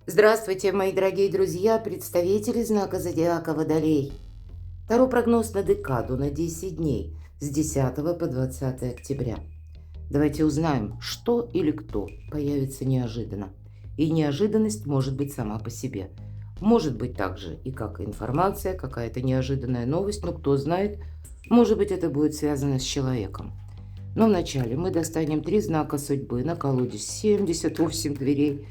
Здравствуйте, мои дорогие друзья, представители знака зодиака Водолей. Таро прогноз на декаду на 10 дней с 10 по 20 октября. Давайте узнаем, что или кто появится неожиданно. И неожиданность может быть сама по себе. Может быть также и как информация, какая-то неожиданная новость, но кто знает, может быть это будет связано с человеком. Но вначале мы достанем 3 знака судьбы на колоде 78 дверей.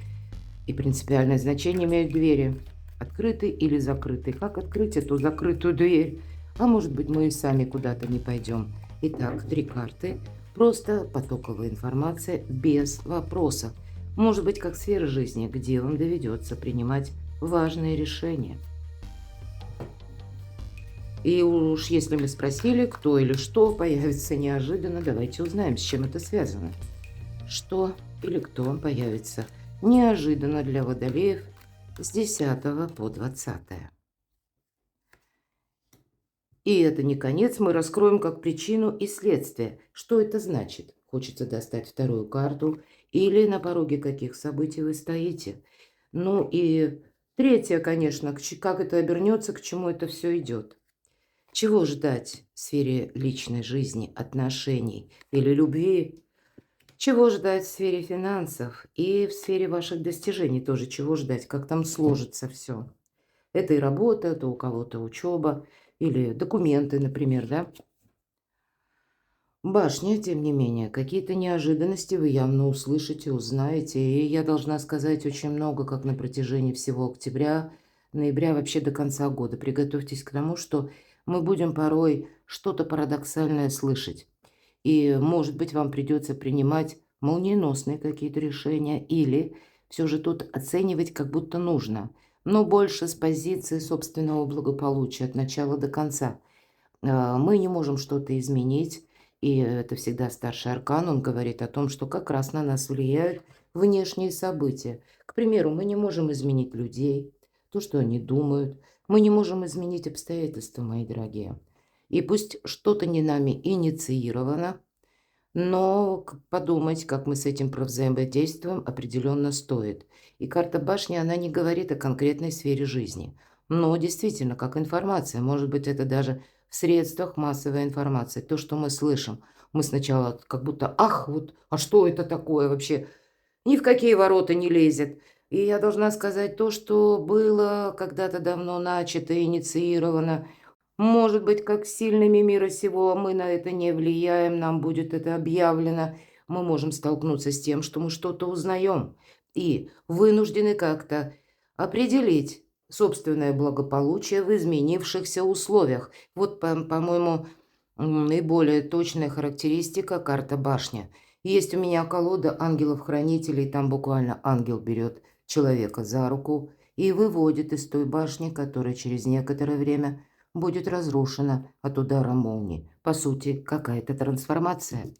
И принципиальное значение имеют двери. Открытые или закрытые. Как открыть эту закрытую дверь? А может быть, мы и сами куда-то не пойдем. Итак, 3 карты. Просто потоковая информация без вопросов. Может быть, как сфера жизни, где вам доведется принимать важные решения. И уж если мы спросили, кто или что появится неожиданно, давайте узнаем, с чем это связано. Что или кто появится неожиданно для водолеев с 10 по 20. И это не конец, мы раскроем как причину и следствие. Что это значит? Хочется достать вторую карту или на пороге каких событий вы стоите. Ну и третье, конечно, как это обернется, к чему это все идет. Чего ждать в сфере личной жизни, отношений или любви? Чего ждать в сфере финансов и в сфере ваших достижений тоже? Чего ждать? Как там сложится все? Это и работа, это у кого-то учеба или документы, например, да? Башня, тем не менее, какие-то неожиданности вы явно услышите, узнаете. И я должна сказать очень много, как на протяжении всего октября, ноября, вообще до конца года. Приготовьтесь к тому, что мы будем порой что-то парадоксальное слышать. И, может быть, вам придется принимать молниеносные какие-то решения или все же тут оценивать как будто нужно, но больше с позиции собственного благополучия от начала до конца. Мы не можем что-то изменить, и это всегда старший аркан, он говорит о том, что как раз на нас влияют внешние события. К примеру, мы не можем изменить людей, то, что они думают, мы не можем изменить обстоятельства, мои дорогие. И пусть что-то не нами инициировано, но подумать, как мы с этим провзаимодействуем, определенно стоит. И карта башни, она не говорит о конкретной сфере жизни. Но действительно, как информация, может быть, это даже в средствах массовой информации, то, что мы слышим. Мы сначала как будто, ах, вот, а что это такое вообще? Ни в какие ворота не лезет. И я должна сказать то, что было когда-то давно начато, инициировано. Может быть, как сильными мира сего мы на это не влияем, нам будет это объявлено. Мы можем столкнуться с тем, что мы что-то узнаем. И вынуждены как-то определить собственное благополучие в изменившихся условиях. Вот, по-моему, наиболее точная характеристика карта башня. Есть у меня колода ангелов-хранителей, там буквально ангел берет человека за руку и выводит из той башни, которая через некоторое время будет разрушена от удара молнии. По сути, какая-то трансформация.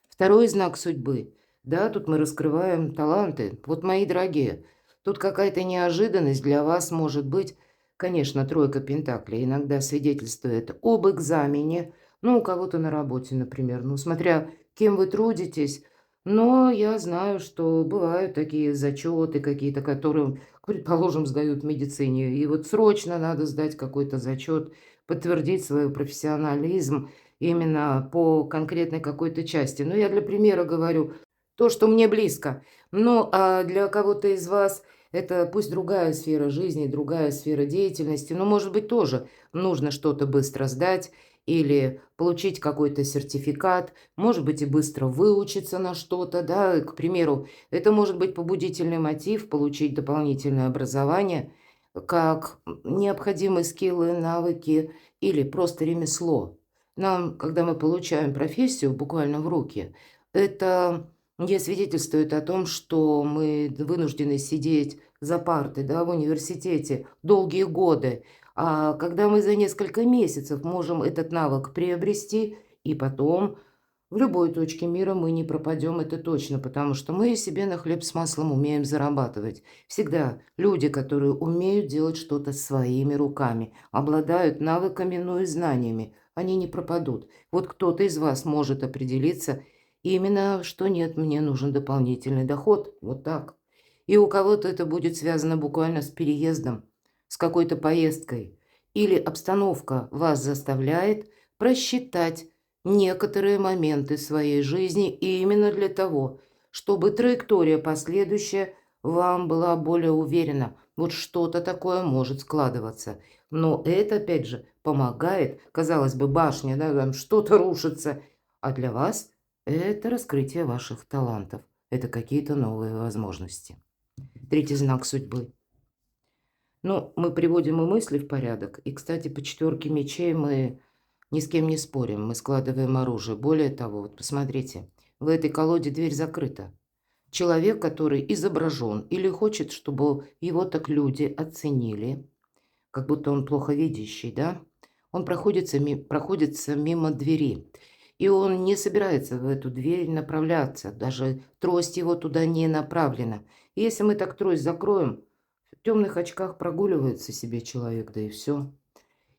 Второй знак судьбы. Да, тут мы раскрываем таланты. Вот, мои дорогие, тут какая-то неожиданность для вас может быть. Конечно, тройка пентаклей иногда свидетельствует об экзамене. Ну, у кого-то на работе, например. Ну, смотря кем вы трудитесь. Но я знаю, что бывают такие зачеты какие-то, которые, предположим, сдают в медицине. И вот срочно надо сдать какой-то зачет, подтвердить свой профессионализм именно по конкретной какой-то части. Но я для примера говорю то, что мне близко. Ну, а для кого-то из вас это пусть другая сфера жизни, другая сфера деятельности, но, может быть, тоже нужно что-то быстро сдать или получить какой-то сертификат, может быть, и быстро выучиться на что-то, да, к примеру, это может быть побудительный мотив получить дополнительное образование, как необходимые скиллы, навыки или просто ремесло. Нам, когда мы получаем профессию буквально в руки, это не свидетельствует о том, что мы вынуждены сидеть за партой, да, в университете долгие годы. А когда мы за несколько месяцев можем этот навык приобрести, и потом в любой точке мира мы не пропадем, это точно, потому что мы себе на хлеб с маслом умеем зарабатывать. Всегда люди, которые умеют делать что-то своими руками, обладают навыками, ну и знаниями, они не пропадут. Вот кто-то из вас может определиться именно, что нет, мне нужен дополнительный доход. Вот так. И у кого-то это будет связано буквально с переездом, с какой-то поездкой. Или обстановка вас заставляет просчитать некоторые моменты своей жизни именно для того, чтобы траектория последующая вам была более уверена. Вот что-то такое может складываться. Но это, опять же, помогает. Казалось бы, башня, да, там что-то рушится. А для вас это раскрытие ваших талантов. Это какие-то новые возможности. Третий знак судьбы. Ну, мы приводим и мысли в порядок. И, кстати, по четверке мечей мы ни с кем не спорим. Мы складываем оружие. Более того, вот посмотрите, в этой колоде дверь закрыта. Человек, который изображен или хочет, чтобы его так люди оценили, как будто он плохо видящий, да, он проходится мимо двери. И он не собирается в эту дверь направляться, даже трость его туда не направлена. И если мы так трость закроем, в темных очках прогуливается себе человек, да и все.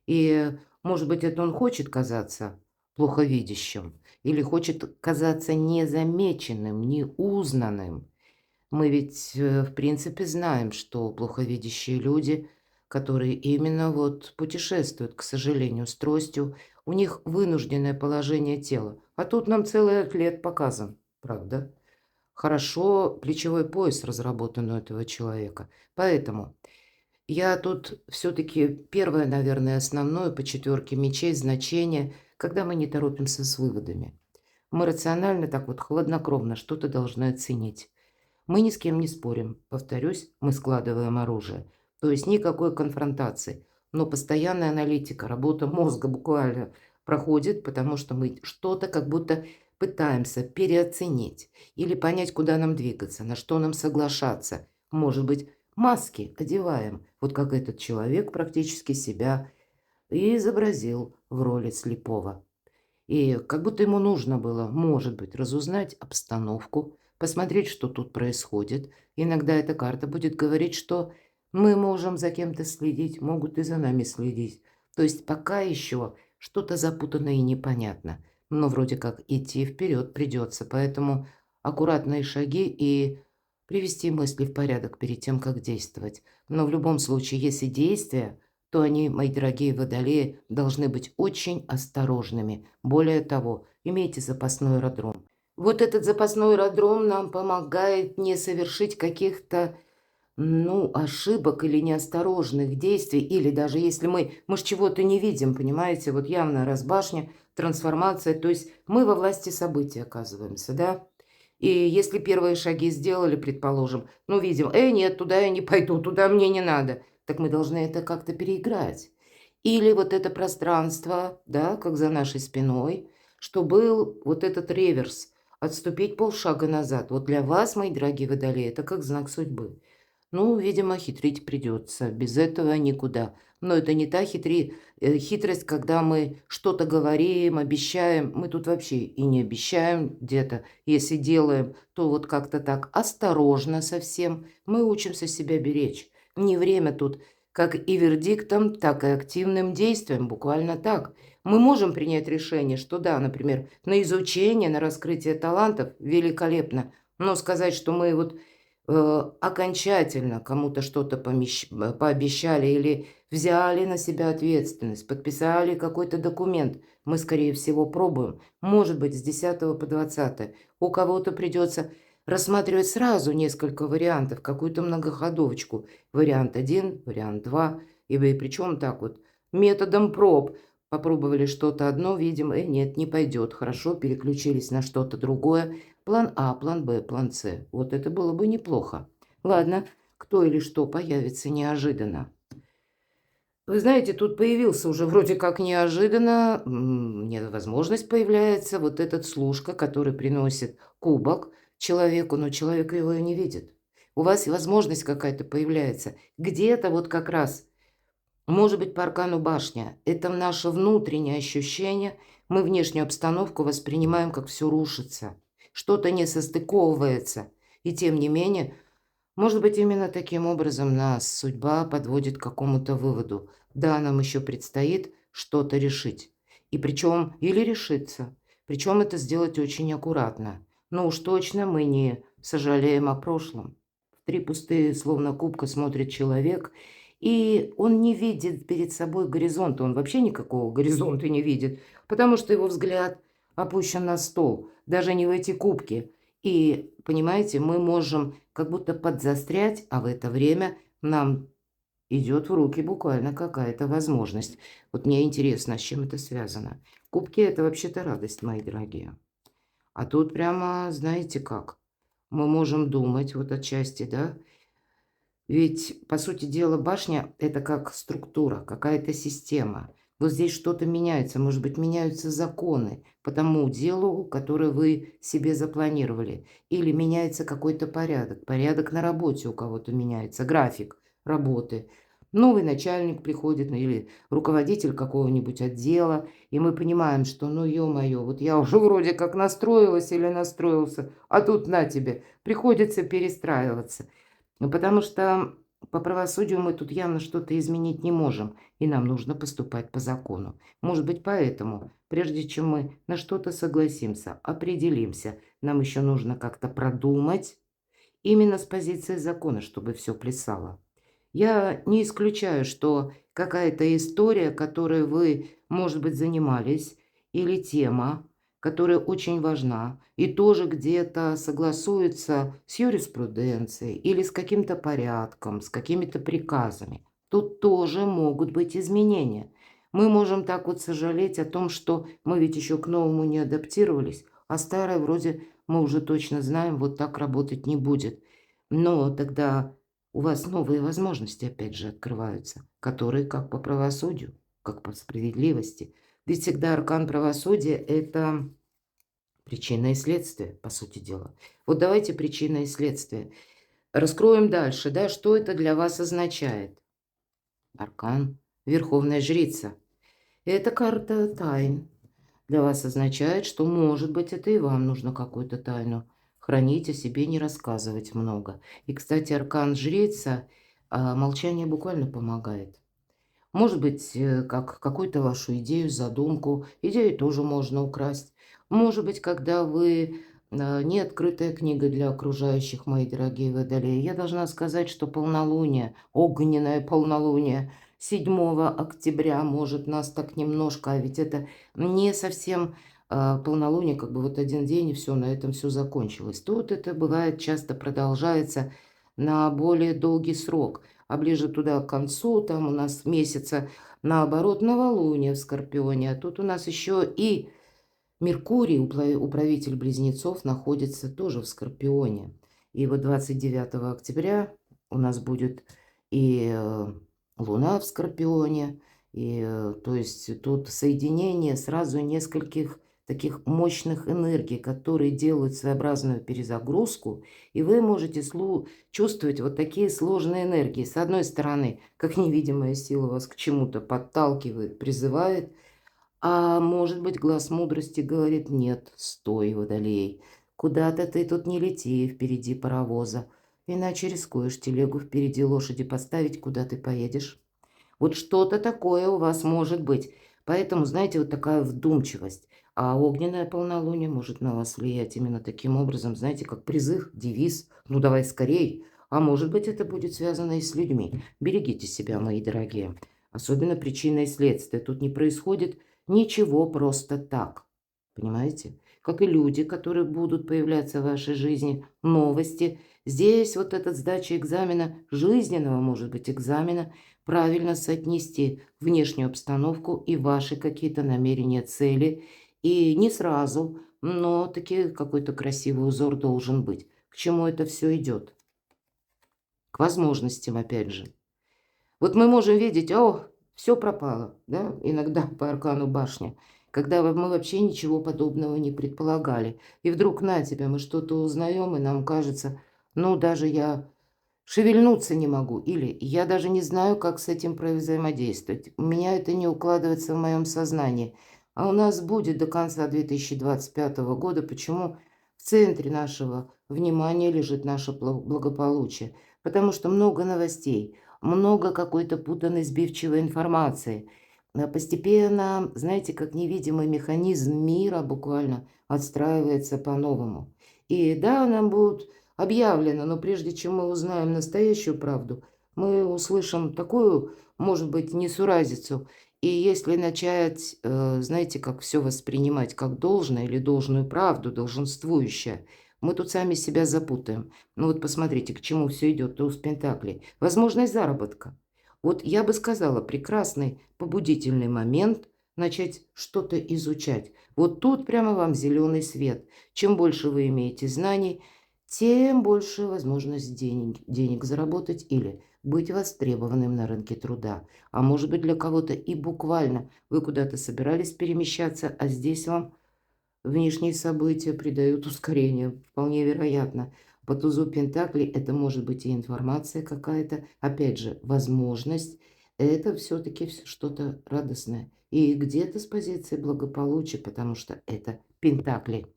И, может быть, это он хочет казаться плохо видящим или хочет казаться незамеченным, неузнанным. Мы ведь, в принципе, знаем, что плоховидящие люди, которые именно вот путешествуют, к сожалению, с тростью, у них вынужденное положение тела. А тут нам целый атлет показан, правда? Хорошо плечевой пояс разработан у этого человека. Поэтому я тут все-таки первое, наверное, основное по четверке мечей значение, когда мы не торопимся с выводами. Мы рационально, так вот, хладнокровно что-то должны оценить. Мы ни с кем не спорим. Повторюсь, мы складываем оружие. То есть никакой конфронтации. Но постоянная аналитика, работа мозга буквально проходит, потому что мы что-то как будто пытаемся переоценить или понять, куда нам двигаться, на что нам соглашаться. Может быть, маски одеваем, вот как этот человек практически себя и изобразил в роли слепого. И как будто ему нужно было, может быть, разузнать обстановку, посмотреть, что тут происходит. Иногда эта карта будет говорить, что мы можем за кем-то следить, могут и за нами следить. То есть пока еще что-то запутано и непонятно. Но вроде как идти вперед придется, поэтому аккуратные шаги и привести мысли в порядок перед тем, как действовать. Но в любом случае, если действия, то они, мои дорогие водолеи, должны быть очень осторожными. Более того, имейте запасной аэродром. Вот этот запасной аэродром нам помогает не совершить каких-то, ну, ошибок или неосторожных действий, или даже если мы ж чего-то не видим, понимаете, вот явно разбашня, трансформация, то есть мы во власти событий оказываемся, да? И если первые шаги сделали, предположим, ну, видим, нет, туда я не пойду, туда мне не надо, так мы должны это как-то переиграть. Или вот это пространство, да, как за нашей спиной, что был вот этот реверс, отступить полшага назад. Вот для вас, мои дорогие водолеи, это как знак судьбы. Ну, видимо, хитрить придется. Без этого никуда. Но это не та хитрость, когда мы что-то говорим, обещаем. Мы тут вообще и не обещаем где-то. Если делаем, то вот как-то так осторожно совсем. Мы учимся себя беречь. Не время тут как и вердиктом, так и активным действием. Буквально так. Мы можем принять решение, что да, например, на изучение, на раскрытие талантов великолепно. Но сказать, что мы вот окончательно кому-то что-то пообещали или взяли на себя ответственность, подписали какой-то документ, мы, скорее всего, пробуем. Может быть, с 10 по 20. У кого-то придется рассматривать сразу несколько вариантов, какую-то многоходовочку. Вариант 1, вариант 2. И причем так вот, методом проб. Попробовали что-то одно, видим, нет, не пойдет. Хорошо, переключились на что-то другое. План А, план Б, план С. Вот это было бы неплохо. Ладно, кто или что появится неожиданно. Вы знаете, тут появился уже вроде как неожиданно, мне возможность появляется, вот этот служка, который приносит кубок человеку, но человек его и не видит. У вас возможность какая-то появляется. Где-то вот как раз, может быть, по аркану башня. Это наше внутреннее ощущение. Мы внешнюю обстановку воспринимаем, как все рушится. Что-то не состыковывается. И тем не менее, может быть, именно таким образом нас судьба подводит к какому-то выводу. Да, нам еще предстоит что-то решить. И причем, или решиться. Причем это сделать очень аккуратно. Но уж точно мы не сожалеем о прошлом. 3 пустые, словно кубка, смотрит человек, и он не видит перед собой горизонта, он вообще никакого горизонта не видит, потому что его взгляд опущен на стол, даже не в эти кубки. И, понимаете, мы можем как будто подзастрять, а в это время нам идет в руки буквально какая-то возможность. Вот мне интересно, с чем это связано. Кубки – это вообще-то радость, мои дорогие. А тут прямо, знаете как, мы можем думать вот отчасти, да? Ведь, по сути дела, башня – это как структура, какая-то система. Вот здесь что-то меняется, может быть, меняются законы по тому делу, которое вы себе запланировали. Или меняется какой-то порядок. Порядок на работе у кого-то меняется, график работы. Новый начальник приходит, ну, или руководитель какого-нибудь отдела, и мы понимаем, что, ну, ё-моё, вот я уже вроде как настроилась или настроился, а тут на тебе, приходится перестраиваться. Ну, потому что по правосудию мы тут явно что-то изменить не можем, и нам нужно поступать по закону. Может быть, поэтому, прежде чем мы на что-то согласимся, определимся, нам еще нужно как-то продумать именно с позиции закона, чтобы все плясало. Я не исключаю, что какая-то история, которой вы, может быть, занимались, или тема, которая очень важна и тоже где-то согласуется с юриспруденцией или с каким-то порядком, с какими-то приказами. Тут тоже могут быть изменения. Мы можем так вот сожалеть о том, что мы ведь еще к новому не адаптировались, а старое вроде мы уже точно знаем, вот так работать не будет. Но тогда у вас новые возможности опять же открываются, которые как по правосудию, как по справедливости. Ведь всегда аркан правосудия – это причина и следствие, по сути дела. Вот давайте причина и следствие. Раскроем дальше, да, что это для вас означает. Аркан Верховная Жрица. Это карта тайн. Для вас означает, что, может быть, это и вам нужно какую-то тайну хранить, о себе не рассказывать много. И, кстати, аркан Жрица, молчание буквально помогает. Может быть, как какую-то вашу идею, задумку. Идею тоже можно украсть. Может быть, когда вы не открытая книга для окружающих, мои дорогие водолеи. Я должна сказать, что полнолуние, огненное полнолуние 7 октября может нас так немножко, а ведь это не совсем полнолуние, как бы вот один день и все, на этом все закончилось. Тут это бывает часто продолжается на более долгий срок. А ближе туда к концу, там у нас месяца, наоборот, новолуние в Скорпионе. А тут у нас еще и Меркурий, управитель Близнецов, находится тоже в Скорпионе. И вот 29 октября у нас будет и Луна в Скорпионе. И, то есть тут соединение сразу нескольких таких мощных энергий, которые делают своеобразную перезагрузку, и вы можете чувствовать вот такие сложные энергии. С одной стороны, как невидимая сила вас к чему-то подталкивает, призывает, а может быть, глаз мудрости говорит: нет, стой, водолей, куда-то ты тут не лети впереди паровоза, иначе рискуешь телегу впереди лошади поставить, куда ты поедешь. Вот что-то такое у вас может быть. Поэтому, знаете, вот такая вдумчивость. А огненное полнолуние может на вас влиять именно таким образом, знаете, как призыв, девиз. Ну, давай скорей. А может быть, это будет связано и с людьми. Берегите себя, мои дорогие. Особенно причина и следствие. Тут не происходит ничего просто так. Понимаете? Как и люди, которые будут появляться в вашей жизни, новости. Здесь вот этот сдача экзамена, жизненного, может быть, экзамена, правильно соотнести внешнюю обстановку и ваши какие-то намерения, цели. И не сразу, но таки какой-то красивый узор должен быть. К чему это все идет? К возможностям, опять же. Вот мы можем видеть, о, все пропало, да, иногда по аркану башня, когда мы вообще ничего подобного не предполагали. И вдруг на тебя мы что-то узнаем, и нам кажется, ну, даже я шевельнуться не могу, или я даже не знаю, как с этим взаимодействовать. У меня это не укладывается в моем сознании. А у нас будет до конца 2025 года. Почему? В центре нашего внимания лежит наше благополучие. Потому что много новостей, много какой-то путанной, сбивчивой информации. Постепенно, знаете, как невидимый механизм мира буквально отстраивается по-новому. И да, нам будут объявлено, но прежде чем мы узнаем настоящую правду, мы услышим такую, может быть, несуразицу. И если начать, знаете, как все воспринимать как должное или должную правду, долженствующее, мы тут сами себя запутаем. Ну вот посмотрите, к чему все идет, туз пентаклей. Возможность заработка. Вот я бы сказала, прекрасный побудительный момент начать что-то изучать. Вот тут прямо вам зеленый свет. Чем больше вы имеете знаний, тем больше возможность денег заработать или быть востребованным на рынке труда. А может быть, для кого-то и буквально вы куда-то собирались перемещаться, а здесь вам внешние события придают ускорение. Вполне вероятно. По тузу Пентаклей это может быть и информация какая-то, опять же, возможность. Это все-таки что-то радостное. И где-то с позиции благополучия, потому что это Пентакли.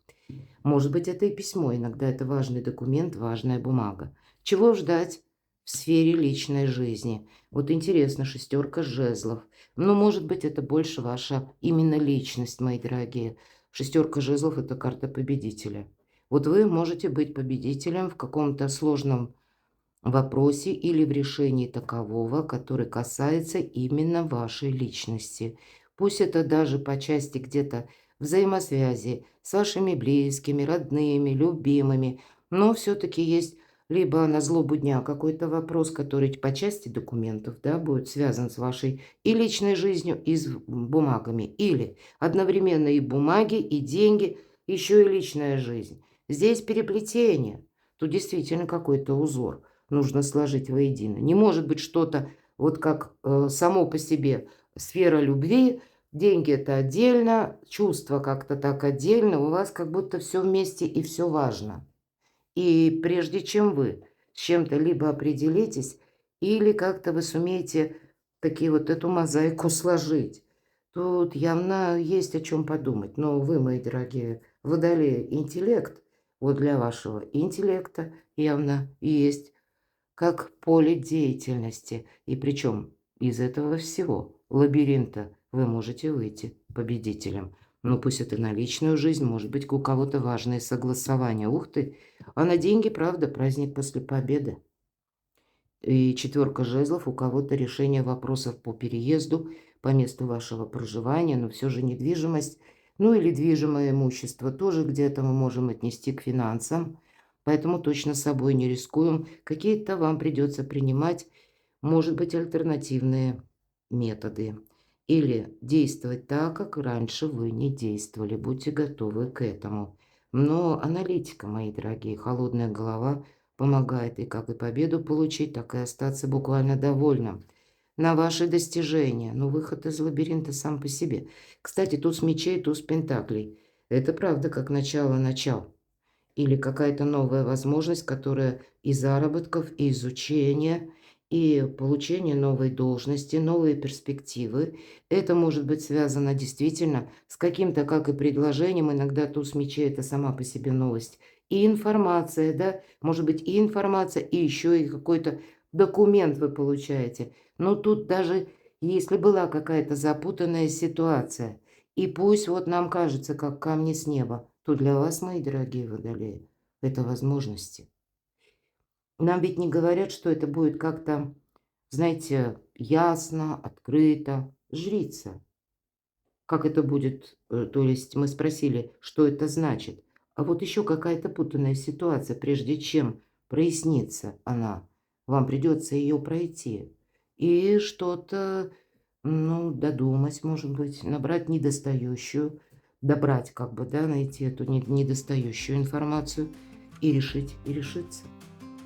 Может быть, это и письмо, иногда это важный документ, важная бумага. Чего ждать в сфере личной жизни? Вот интересно, шестерка жезлов. Ну, может быть, это больше ваша именно личность, мои дорогие. Шестерка жезлов – это карта победителя. Вот вы можете быть победителем в каком-то сложном вопросе или в решении такового, который касается именно вашей личности. Пусть это даже по части где-то взаимосвязи с вашими близкими, родными, любимыми, но все-таки есть либо на злобу дня какой-то вопрос, который по части документов, да, будет связан с вашей и личной жизнью, и с бумагами, или одновременно и бумаги, и деньги, еще и личная жизнь. Здесь переплетение, тут действительно какой-то узор нужно сложить воедино. Не может быть что-то вот как само по себе сфера любви, деньги это отдельно, чувства как-то так отдельно, у вас как будто все вместе и все важно. И прежде чем вы с чем-то либо определитесь, или как-то вы сумеете такие вот эту мозаику сложить, тут явно есть о чем подумать. Но вы, мои дорогие водолеи, интеллект, вот для вашего интеллекта явно есть как поле деятельности. И причем из этого всего лабиринта вы можете выйти победителем. Ну, пусть это на личную жизнь, может быть, у кого-то важные согласования. Ух ты! А на деньги, правда, праздник после победы. И четверка жезлов, у кого-то решение вопросов по переезду, по месту вашего проживания, но все же недвижимость, ну или движимое имущество тоже где-то мы можем отнести к финансам. Поэтому точно собой не рискуем. Какие-то вам придется принимать, может быть, альтернативные методы. Или действовать так, как раньше вы не действовали. Будьте готовы к этому. Но аналитика, мои дорогие, холодная голова помогает и как и победу получить, так и остаться буквально довольным на ваши достижения. Но выход из лабиринта сам по себе. Кстати, туз мечей, туз пентаклей. Это правда как начало. Или какая-то новая возможность, которая и заработков, и изучения, и получения новой должности, новые перспективы. Это может быть связано действительно с каким-то, как и предложением, иногда туз мечей – это сама по себе новость. И информация, да, может быть и информация, и еще и какой-то документ вы получаете. Но тут даже если была какая-то запутанная ситуация, и пусть вот нам кажется, как камни с неба, то для вас, мои дорогие водолеи, это возможности. Нам ведь не говорят, что это будет как-то, знаете, ясно, открыто. Жрица. Как это будет, то есть мы спросили, что это значит. А вот еще какая-то путанная ситуация, прежде чем прояснится она, вам придется ее пройти. И что-то, ну, додумать, может быть, набрать недостающую, добрать как бы, да, найти эту недостающую информацию и решить, и решиться.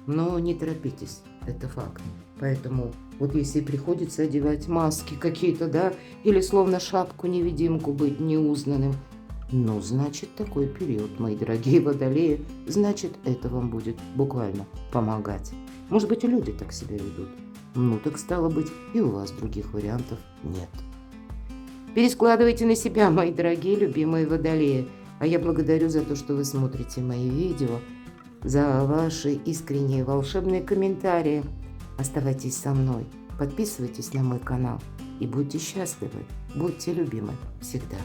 Но не торопитесь, это факт. Поэтому вот если приходится одевать маски какие-то, да, или словно шапку-невидимку быть неузнанным, ну, значит, такой период, мои дорогие водолеи, значит, это вам будет буквально помогать. Может быть, и люди так себя ведут. Ну, так стало быть, и у вас других вариантов нет. Перескладывайте на себя, мои дорогие, любимые водолеи. А я благодарю за то, что вы смотрите мои видео, за ваши искренние волшебные комментарии. Оставайтесь со мной, подписывайтесь на мой канал и будьте счастливы, будьте любимы всегда.